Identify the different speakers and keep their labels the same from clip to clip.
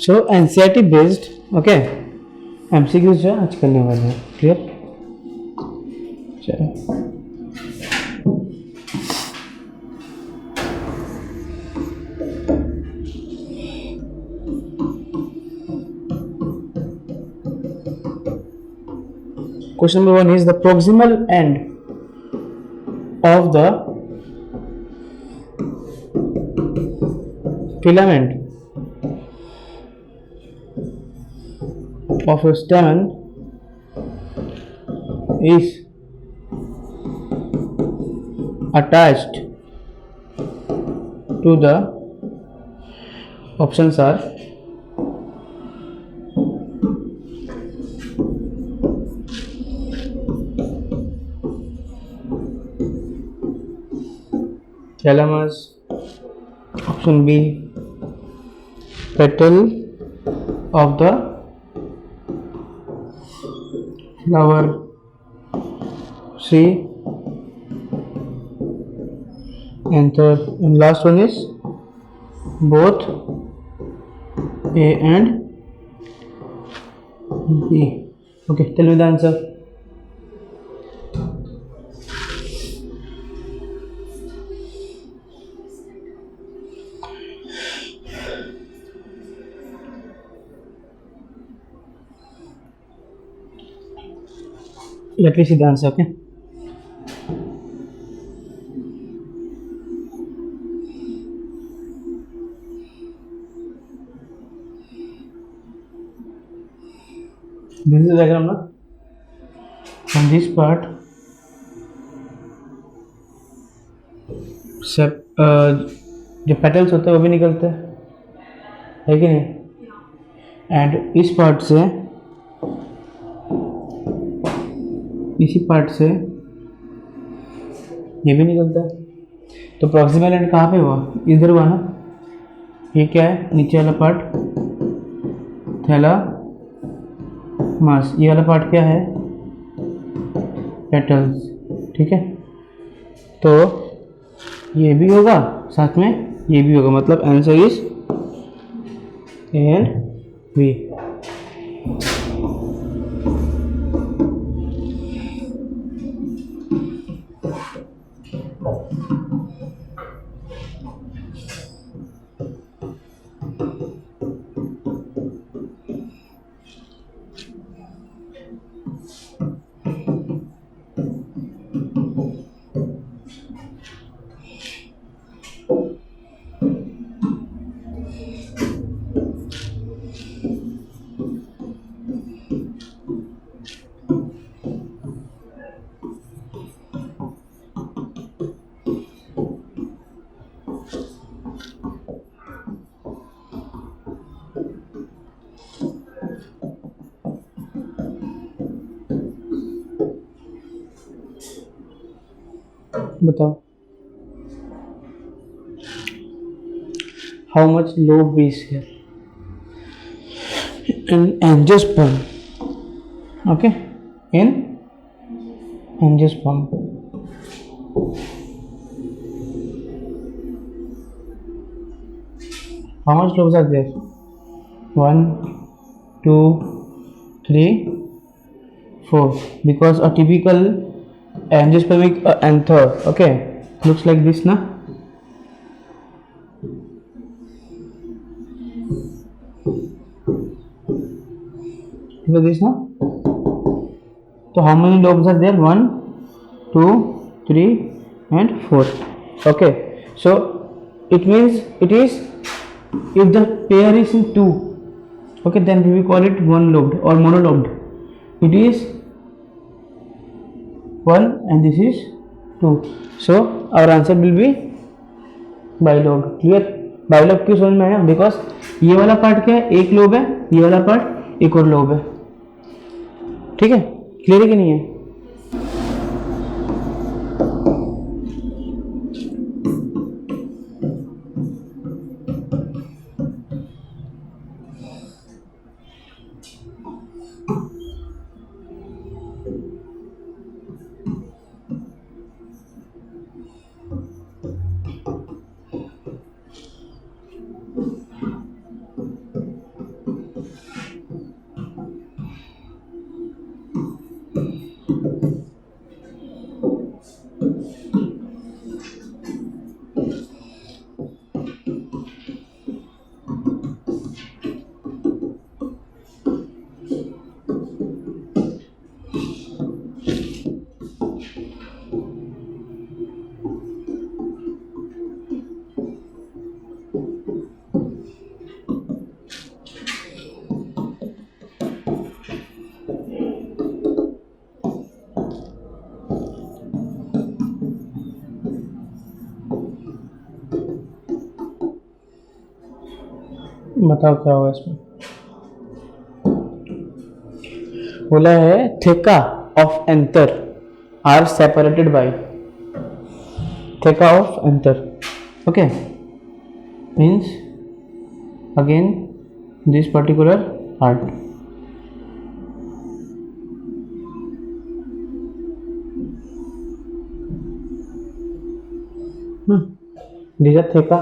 Speaker 1: सो NCERT based okay MCQs जो है आज करने वाले हैं. क्लियर. चलो question number 1 is the proximal end of the filament of a stamen is attached to the options are thalamus, option B petal of the flower, C anther, and last one is both A and B. Okay, tell me the answer. Let me see the answer. Okay. This is the diagram now. From this part, जो petals होते हैं वो भी निकलते हैं, है कि नहीं. एंड इस पार्ट से, इसी पार्ट से ये भी निकलता है. तो प्रॉक्सिमल एंड कहाँ पे हुआ? इधर हुआ ना. ये क्या है? नीचे वाला पार्ट थैलामस, ये वाला पार्ट क्या है? पेटल्स. ठीक है. तो ये भी होगा साथ में ये भी होगा, मतलब answer is A and B. बताओ. How much lobe is here in angiosperm. Okay, in angiosperm. How much lobes are there? 1, 2, 3, 4. Because a typical angiospermic anther, okay, looks like this, na? Look at this, na? So how many lobes are there? 1, 2, 3 and 4. Okay, so it means it is, if the pair is in 2, okay, then we will call it one lobed or monolobed. It is 1 and this is 2, so our answer will be bilobed. Clear? Bilobe क्यों समझ में आया? Because ये वाला part क्या है? एक lobe है, ये वाला पार्ट एक और लोब है. ठीक है. क्लियर है कि नहीं है? बताओ क्या होगा इसमें। बोला है theca of anther are separated by theca of anther, okay, means again this particular part. these are theca.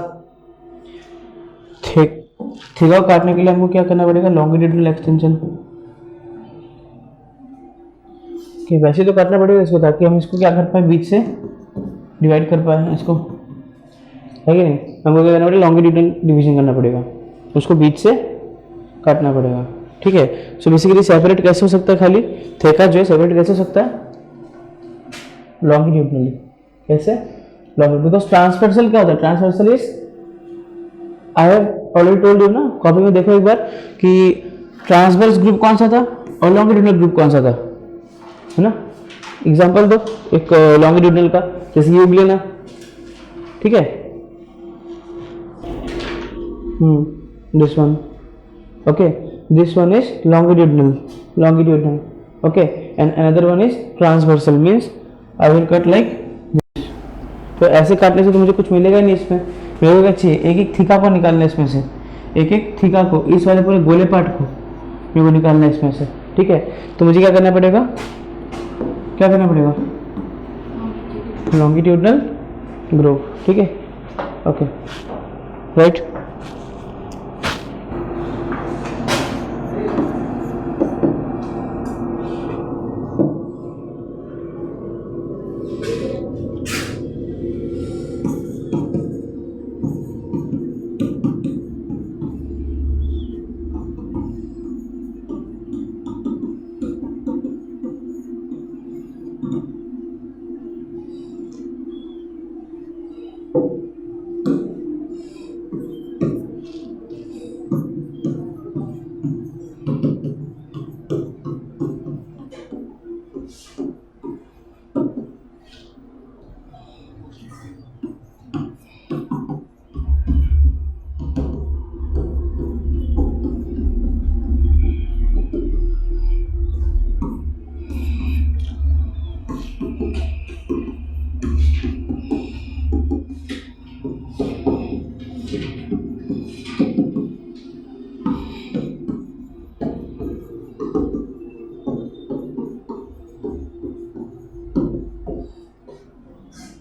Speaker 1: Theca को काटने के लिए हमको क्या करना पड़ेगा, लॉन्गिट्यूडनल एक्सटेंशन कि वैसे तो काटना पड़ेगा इसको ताकि हम इसको क्या कर पाए, बीच से डिवाइड कर पाए इसको, है कि नहीं। हमको क्या करना पड़ेगा, लॉन्गिट्यूडनल डिवीजन करना पड़ेगा, उसको बीच से काटना पड़ेगा, ठीक है। सो बेसिकली सेपरेट कैसे हो सकता है, खाली थेका जो है सेपरेट कैसे हो सकता है, लॉन्गिट्यूडनली। कैसे, लॉन्गिट्यूडनल, बिकॉज ट्रांसवर्सल क्या होता है, transversal is, I have already told you ना, कॉपी में देखो एक बार कि ट्रांसवर्स ग्रुप कौन सा था और लॉन्गिट्यूडनल ग्रुप कौन सा था, है ना। एग्जांपल दो एक लॉन्गिट्यूडनल का, जैसे ये लेना, ठीक है, this one, okay, this one is longitudinal, okay, and another one is transversal, means I will cut like this। तो ऐसे काटने से तो मुझे कुछ मिलेगा नहीं इसमें, मेरे को क्या चाहिए, एक एक थीका को निकालना है इसमें से, एक एक थीका को, इस वाले पूरे गोले पार्ट को मेरे को निकालना है इसमें से, ठीक है। तो मुझे क्या करना पड़ेगा, क्या करना पड़ेगा, लॉन्गिट्यूडनल ग्रुप, ठीक है, ओके, राइट।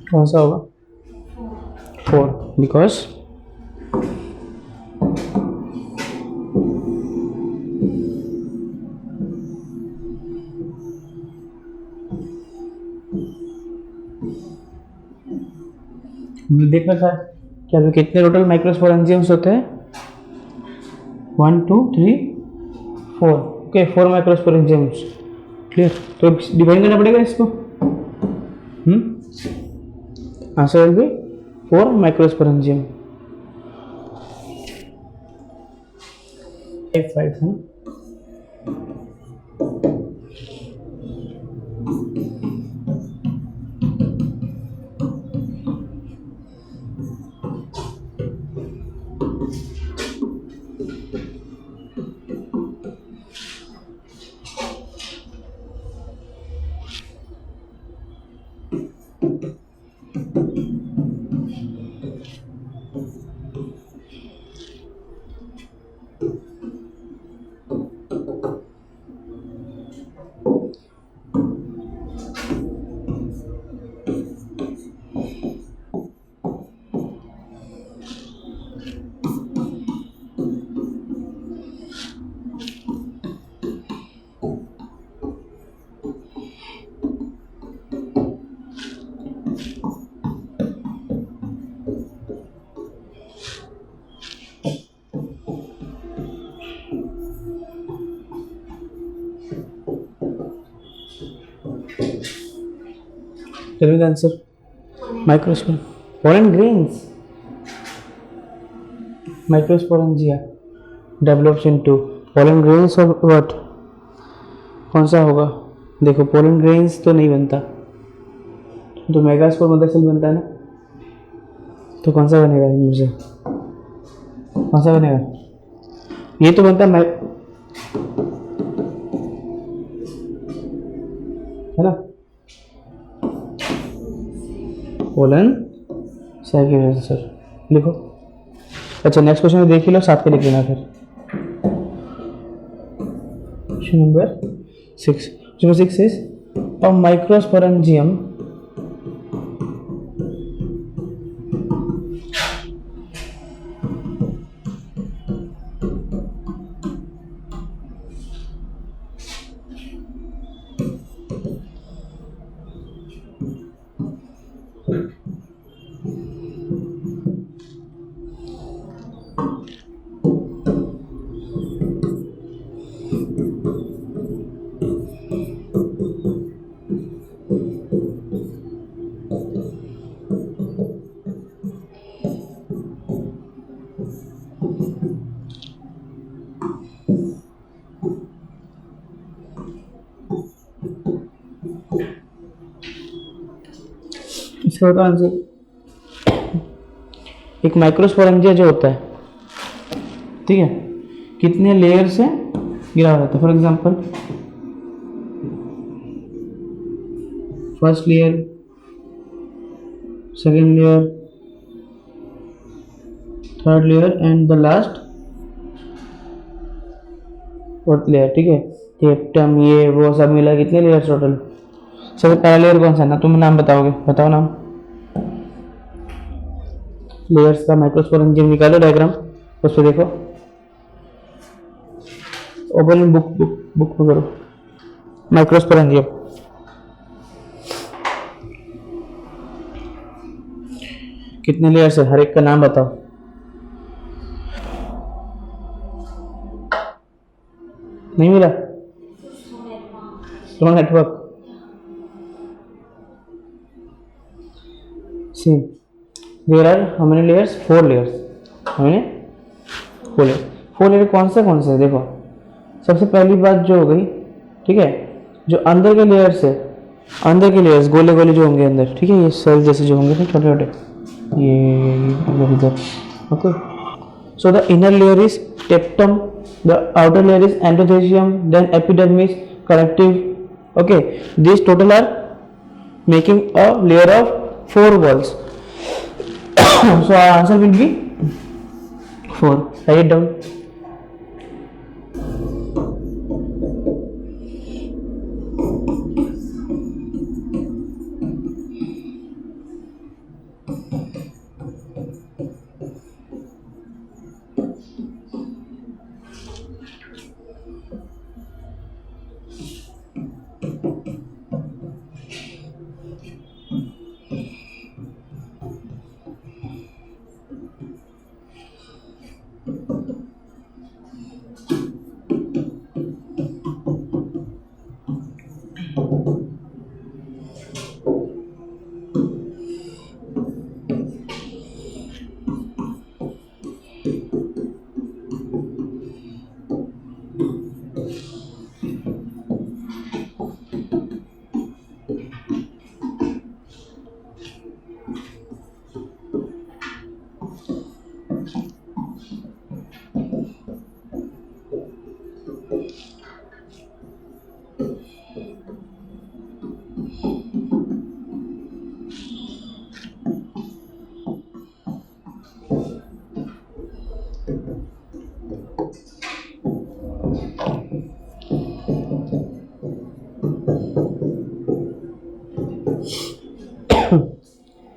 Speaker 1: कौन सा होगा, 4, बिकॉज हमने देख रखा है कि अभी कितने टोटल माइक्रोस्पोरेंजियम्स होते हैं, 1 2 3 4, ओके, 4 माइक्रोस्पोरेंजियम्स, क्लियर। तो डिवाइड करना पड़ेगा इसको, आंसर विल बी 4 माइक्रोस्पोरेंजियम, 5 है। Tell me the answer. Microspore. Pollen grains. Microsporangia develops into pollen grains or what? कौन सा होगा? देखो pollen grains तो नहीं बनता, तो मेगास्पोर मदर सेल बनता है ना, तो कौन सा बनेगा इनमें से? कौन सा बनेगा? ये तो बनता है है ना, कोलन सेक सर लिखो। अच्छा नेक्स्ट क्वेश्चन देख ही लो, साथ के लिख लेना फिर। Question number 6, number 6 is a microsporangium इसका होता आंसर। एक माइक्रोस्पोरेंजिया जो होता है, ठीक है, कितने लेयर से गिरा हुआ रहता है। For example first layer, second layer, third layer and the last fourth layer, ठीक है। टेप्टम ये वो सब मिला कितने लेयर टोटल। सबसे पहला लेयर कौन सा है ना, तुम नाम बताओगे, बताओ नाम लेयर्स का। माइक्रोस्पोरेंजियम निकालो डायग्राम, उस पर देखो, ओपन बुक बुक बुक में करो माइक्रोस्पोरेंजियम। कितने लेयर्स है, हर एक का नाम बताओ। नहीं मिला, slow network same. There are how many layers, 4 layers. How many 4 layer. 4 layer कौन से देखो। सबसे पहली बात जो हो गई, ठीक है, जो अंदर के लेयर्स है, अंदर के लेयर्स गोले गोले जो होंगे अंदर, ठीक है, ये सेल जैसे जो होंगे छोटे छोटे, ये इधर, okay. So the inner layer is tapetum, the outer layer is endothelium, then epidermis, connective, okay. This total are making a layer of 4 walls. So our answer will be 4. Write it down.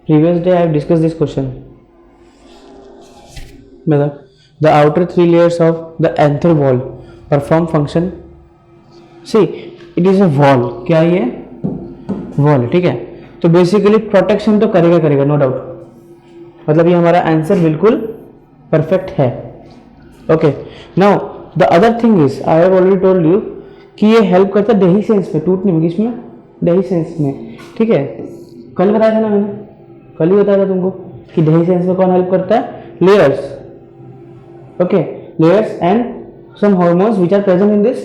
Speaker 1: Previous day I have discussed this question. The outer 3 layers of the anther wall perform function. See, it is a wall. क्या ये wall है, ठीक है। तो basically protection तो करेगा no doubt, मतलब ये हमारा आंसर बिल्कुल परफेक्ट है। Okay, now the other thing is I have already told you कि ये हेल्प करता है डेहिसेंस में, टूटने में, किसमें, डेहिसेंस में, ठीक है। कल बताया था ना मैंने, कल ही बताया था तुमको कि डेहिसेंस में कौन हेल्प करता है, layers, okay, layers and some hormones which are present in this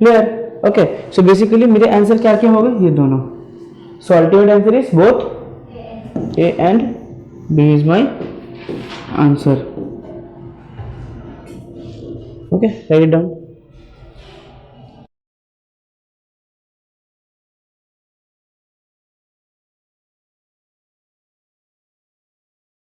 Speaker 1: layer, okay. So basically मेरे आंसर क्या क्या हो गए, ये दोनों। So ultimate answer is both A and B is my answer. Okay, write it down.